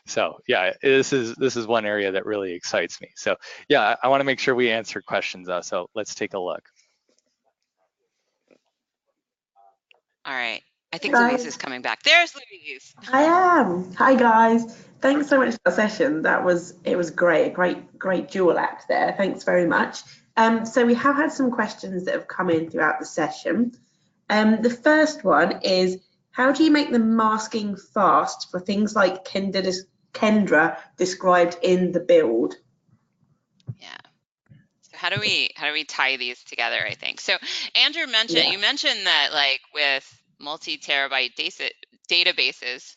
So yeah, this is one area that really excites me. So yeah, I want to make sure we answer questions though. So let's take a look. All right. I think Guys. Louise is coming back. There's Louise. I am. Hi guys. Thanks so much for the session. It was great. A great dual act there. Thanks very much. So we have had some questions that have come in throughout the session. The first one is, how do you make the masking fast for things like Kendra described in the build? Yeah. So how do we tie these together, I think? So Andrew mentioned, you mentioned that like with multi-terabyte databases,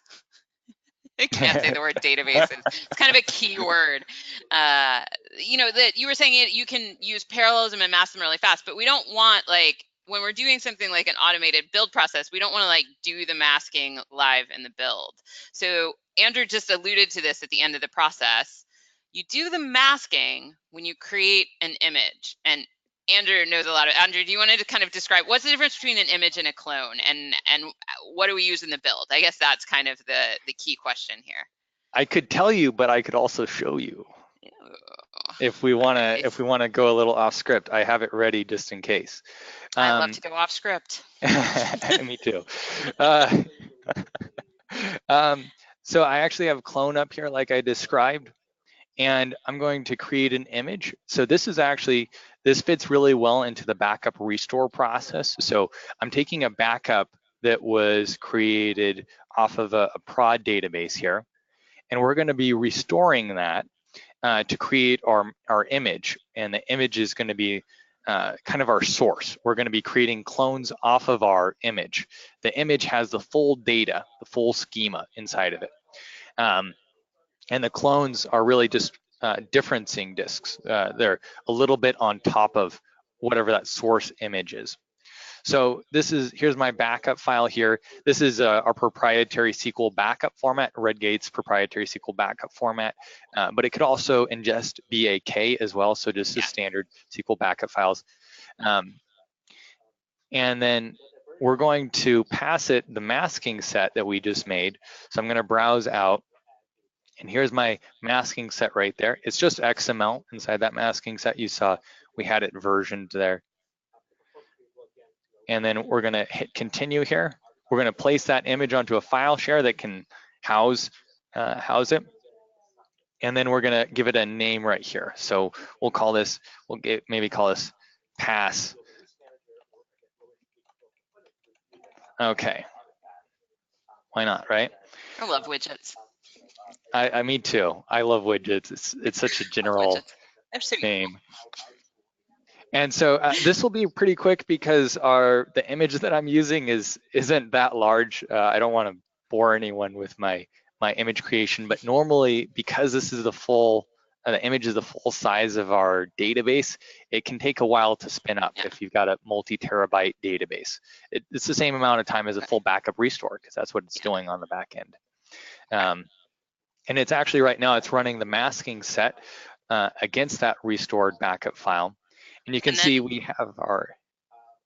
I can't say the word databases. It's kind of a key word. You know, that you were saying you can use parallelism and mask them really fast, but we don't want, like, when we're doing something like an automated build process, we don't want to like do the masking live in the build. So Andrew just alluded to this at the end of the process. You do the masking when you create an image, and Andrew knows a lot of. Andrew, do you want to kind of describe what's the difference between an image and a clone, and what do we use in the build? I guess that's kind of the key question here. I could tell you, but I could also show you. If we want to go a little off script, I have it ready just in case. I love to go off script. Me too. So I actually have clone up here like I described, and I'm going to create an image. So this fits really well into the backup restore process. So I'm taking a backup that was created off of a prod database here, and we're going to be restoring that to create our image, and the image is going to be kind of our source. We're going to be creating clones off of our image. The image has the full data, the full schema inside of it. And the clones are really just differencing disks. They're a little bit on top of whatever that source image is. So here's my backup file here. This is our proprietary SQL backup format, Redgate's proprietary SQL backup format, but it could also ingest BAK as well, so just the standard SQL backup files. And then we're going to pass it the masking set that we just made. So I'm going to browse out, and here's my masking set right there. It's just XML inside that masking set. You saw we had it versioned there. And then we're going to hit continue here. We're going to place that image onto a file share that can house it. And then we're going to give it a name right here. So we'll call this, maybe call this pass. Okay. Why not, right? I love widgets. Me too. I love widgets. It's such a general name. And so this will be pretty quick because the image that I'm using isn't that large. I don't want to bore anyone with my image creation, but normally, because this is the image is the full size of our database, it can take a while to spin up if you've got a multi-terabyte database. It's the same amount of time as a full backup restore, because that's what it's doing on the back end. And it's actually right now, it's running the masking set against that restored backup file. And you can see we have our...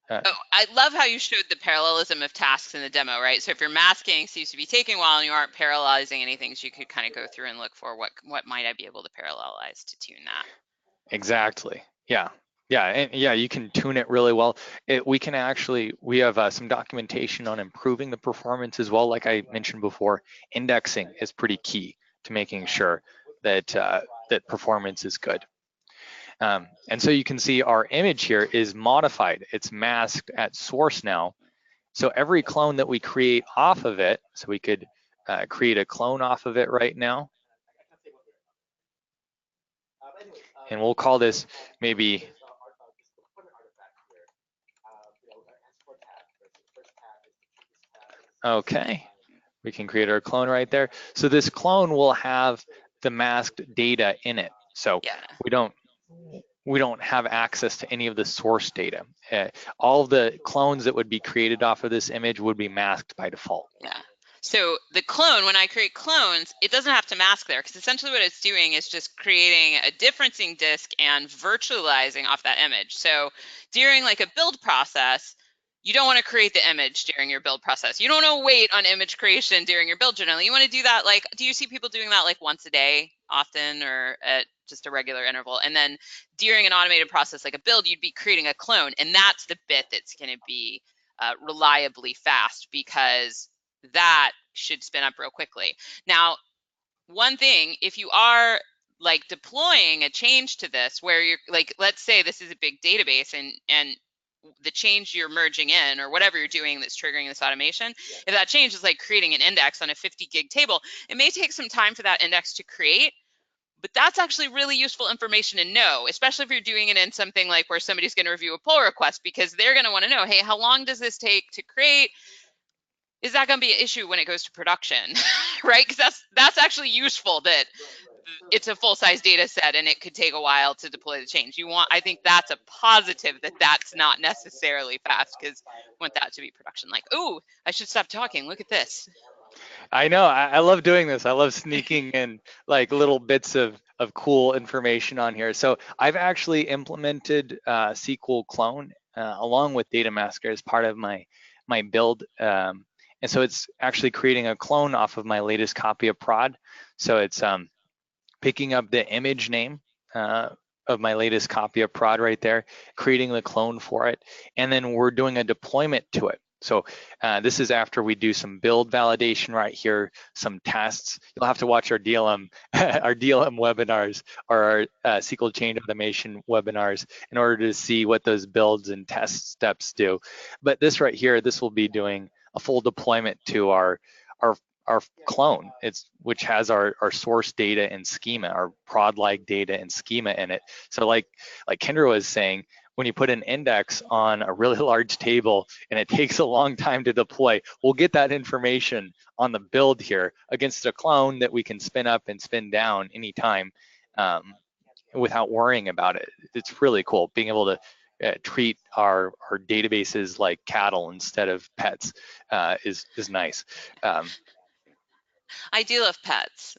I love how you showed the parallelism of tasks in the demo, right? So if your masking seems to be taking a while and you aren't parallelizing anything, so you could kind of go through and look for what might I be able to parallelize to tune that. Exactly. Yeah. And you can tune it really well. We have some documentation on improving the performance as well. Like I mentioned before, indexing is pretty key to making sure that that performance is good. And so you can see our image here is modified. It's masked at source now. So every clone that we create off of it, so we could create a clone off of it right now. And we'll call this maybe, okay, we can create our clone right there. So this clone will have the masked data in it. So Yeah. we don't have access to any of the source data. All of the clones that would be created off of this image would be masked by default. Yeah. So the clone, when I create clones, it doesn't have to mask there, because essentially what it's doing is just creating a differencing disk and virtualizing off that image. So during like a build process, you don't want to create the image during your build process. You don't want to wait on image creation during your build generally. You want to do that like, do you see people doing that like once a day often, or at just a regular interval? And then during an automated process like a build, you'd be creating a clone, and that's the bit that's going to be reliably fast, because that should spin up real quickly. Now, one thing, if you are like deploying a change to this, where you're like, let's say this is a big database, and the change you're merging in or whatever you're doing that's triggering this automation, if that change is like creating an index on a 50 gig table, it may take some time for that index to create. But that's actually really useful information to know, especially if you're doing it in something like where somebody's going to review a pull request, because they're going to want to know, hey, how long does this take to create? Is that going to be an issue when it goes to production, right? Because that's actually useful, that it's a full-size data set and it could take a while to deploy the change. I think that's a positive, that that's not necessarily fast, because I want that to be production. Like, oh, I should stop talking. Look at this. I know, I love doing this. I love sneaking in like little bits of cool information on here. So I've actually implemented SQL clone along with data masker as part of my build. And so it's actually creating a clone off of my latest copy of prod. So it's picking up the image name of my latest copy of prod right there, creating the clone for it, and then we're doing a deployment to it. So this is after we do some build validation right here, some tests. You'll have to watch our DLM, our DLM webinars, or our SQL change automation webinars, in order to see what those builds and test steps do. But this right here, this will be doing a full deployment to our clone, which has our source data and schema, our prod-like data and schema in it. So like Kendra was saying, when you put an index on a really large table and it takes a long time to deploy, we'll get that information on the build here against a clone that we can spin up and spin down anytime without worrying about it. It's really cool being able to treat our databases like cattle instead of pets is nice. I do love pets.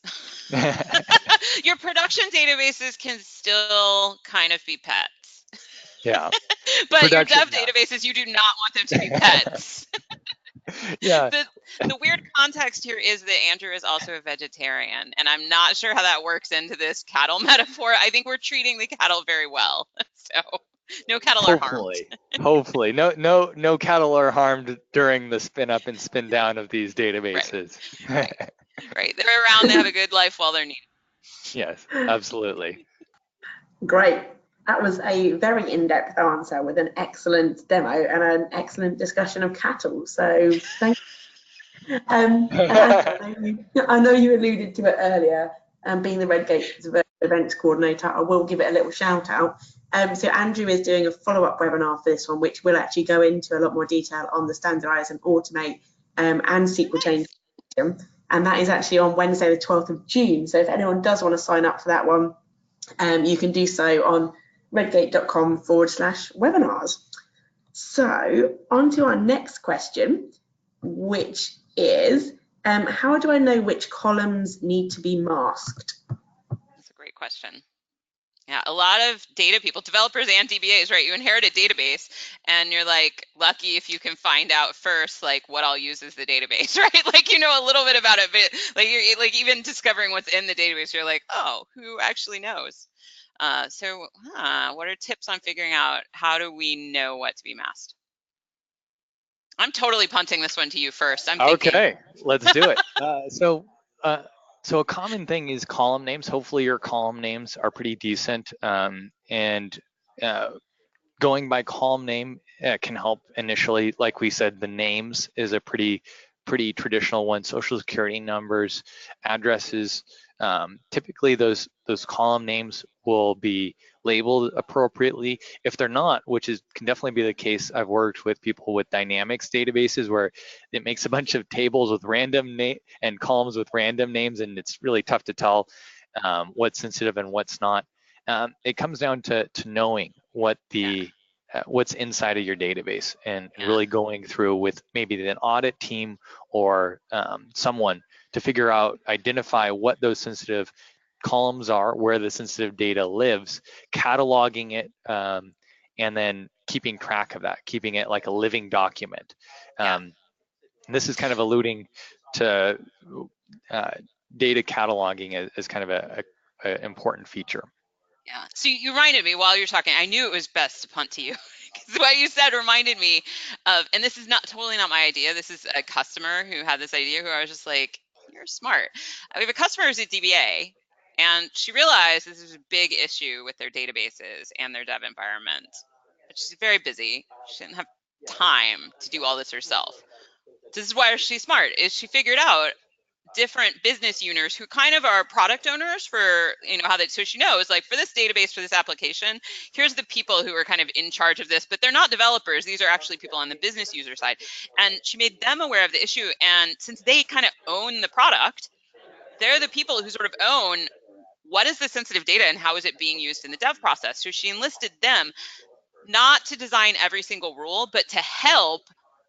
Your production databases can still kind of be pets. Yeah. But production, your dev databases, you do not want them to be pets. Yeah. The weird context here is that Andrew is also a vegetarian, and I'm not sure how that works into this cattle metaphor. I think we're treating the cattle very well. So no cattle are harmed. Hopefully. No cattle are harmed during the spin up and spin down of these databases. Right. They're around, they have a good life while they're needed. Yes, absolutely. Great. That was a very in-depth answer with an excellent demo and an excellent discussion of cattle. So thank you. I know you alluded to it earlier, being the Redgate events coordinator, I will give it a little shout out. So Andrew is doing a follow-up webinar for this one, which will actually go into a lot more detail on the standardize and automate and SQL change. And that is actually on Wednesday, the 12th of June. So if anyone does want to sign up for that one, you can do so on redgate.com/webinars. So on to our next question, which is, how do I know which columns need to be masked? That's a great question. Yeah, a lot of data people, developers and DBAs, right? You inherit a database and you're like lucky if you can find out first, like what I'll use as the database, right? Like, you know a little bit about it, but like you're like even discovering what's in the database, you're like, oh, who actually knows? So what are tips on figuring out how do we know what to be masked? I'm totally punting this one to you first. I'm thinking. Okay, let's do it. So a common thing is column names. Hopefully your column names are pretty decent, and going by column name can help initially. Like we said, the names is a pretty pretty traditional ones: social security numbers, addresses. Typically those column names will be labeled appropriately. If they're not, which can definitely be the case, I've worked with people with Dynamics databases where it makes a bunch of tables with random name and columns with random names, and it's really tough to tell what's sensitive and what's not. It comes down to knowing what what's inside of your database, and really going through with maybe an audit team or someone to figure out, identify what those sensitive columns are, where the sensitive data lives, cataloging it, and then keeping track of that, keeping it like a living document. This is kind of alluding to data cataloging as kind of a important feature. Yeah. So you reminded me while you're talking, I knew it was best to punt to you because what you said reminded me of, and this is totally not my idea. This is a customer who had this idea who I was just like, you're smart. We have a customer who's a DBA, and she realized this is a big issue with their databases and their dev environment. But she's very busy. She didn't have time to do all this herself. This is why she's smart, is she figured out different business owners who kind of are product owners for, how they, so she knows, like, for this database, for this application, here's the people who are kind of in charge of this, but they're not developers. These are actually people on the business user side. And she made them aware of the issue. And since they kind of own the product, they're the people who sort of own what is the sensitive data and how is it being used in the dev process. So she enlisted them not to design every single rule, but to help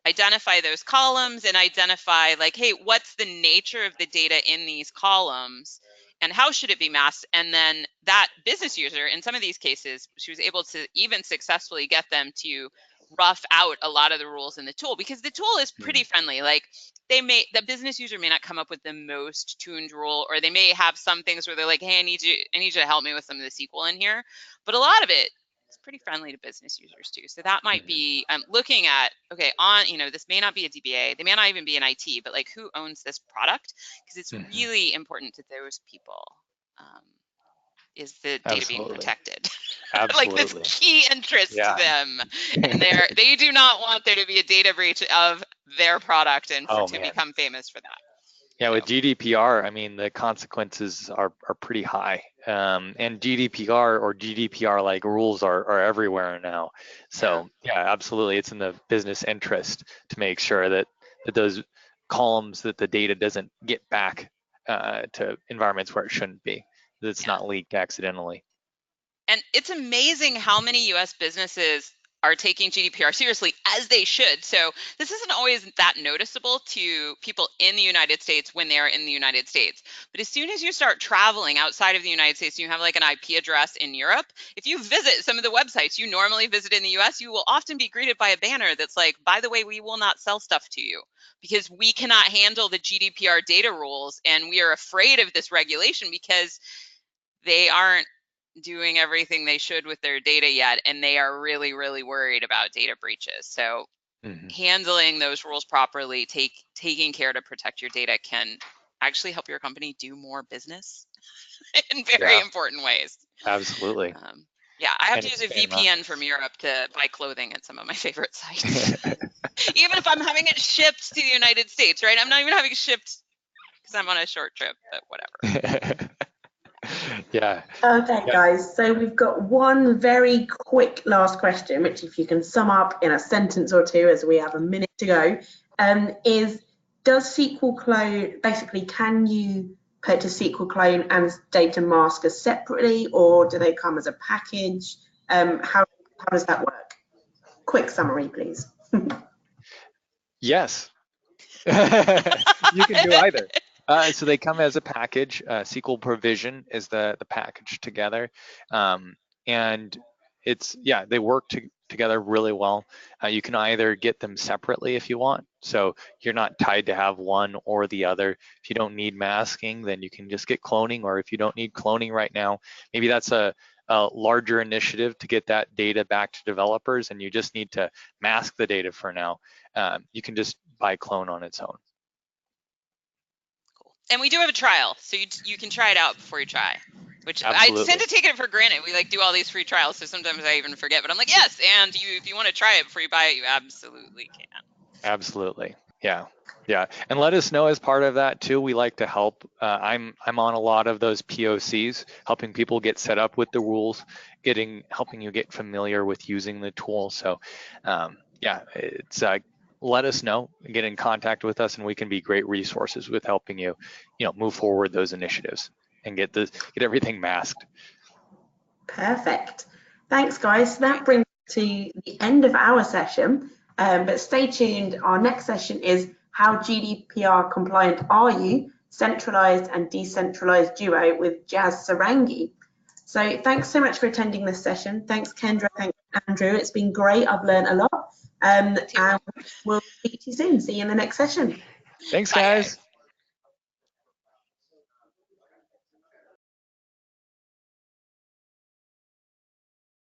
identify those columns and identify, like, hey, what's the nature of the data in these columns and how should it be masked? And then that business user, in some of these cases, she was able to even successfully get them to rough out a lot of the rules in the tool, because the tool is pretty friendly. Like, the business user may not come up with the most tuned rule, or they may have some things where they're like, hey, I need you to help me with some of the SQL in here. But a lot of it, it's pretty friendly to business users too. So that might be, I'm looking at, okay, this may not be a DBA, they may not even be an IT, but like, who owns this product? Because it's really important to those people. Is the data being protected? Like, this key interest to them. And they do not want there to be a data breach of their product and to become famous for that. Yeah, with GDPR, I mean, the consequences are pretty high. And GDPR or GDPR-like rules are everywhere now. So yeah, absolutely, it's in the business interest to make sure that those columns, that the data doesn't get back to environments where it shouldn't be, that it's not leaked accidentally. And it's amazing how many US businesses are taking GDPR seriously, as they should. So this isn't always that noticeable to people in the United States when they're in the United States. But as soon as you start traveling outside of the United States, you have like an IP address in Europe. If you visit some of the websites you normally visit in the US, you will often be greeted by a banner that's like, by the way, we will not sell stuff to you because we cannot handle the GDPR data rules. And we are afraid of this regulation because they aren't doing everything they should with their data yet, and they are really, really worried about data breaches. So handling those rules properly, taking care to protect your data can actually help your company do more business in very important ways. Absolutely. I have to use a VPN from Europe to buy clothing at some of my favorite sites. Even if I'm having it shipped to the United States, right? I'm not even having it shipped because I'm on a short trip, but whatever. Yeah. Okay, guys, so we've got one very quick last question, which if you can sum up in a sentence or two, as we have a minute to go, is, does SQL clone, basically, can you purchase SQL clone and data masker separately, or do they come as a package? How does that work? Quick summary, please. Yes. You can do either. So they come as a package. SQL Provision is the package together, and it's they work together really well. You can either get them separately if you want, so you're not tied to have one or the other. If you don't need masking, then you can just get cloning, or if you don't need cloning right now, maybe that's a larger initiative to get that data back to developers, and you just need to mask the data for now. You can just buy clone on its own. And we do have a trial, so you can try it out before you try, which absolutely. I tend to take it for granted. We do all these free trials, so sometimes I even forget, but I'm like, yes, and if you want to try it before you buy it, you absolutely can. Absolutely. Yeah, and let us know as part of that too. We like to help. I'm on a lot of those POCs, helping people get set up with the rules, helping you get familiar with using the tool. So yeah, it's let us know, get in contact with us, and we can be great resources with helping you, move forward those initiatives and get everything masked. Perfect. Thanks, guys. So that brings us to the end of our session. But stay tuned. Our next session is how GDPR compliant are you? Centralized and decentralized duo with Jazz Sarangi. So thanks so much for attending this session. Thanks, Kendra. Thanks, Andrew. It's been great. I've learned a lot. And we'll speak to you soon. See you in the next session. Thanks, guys.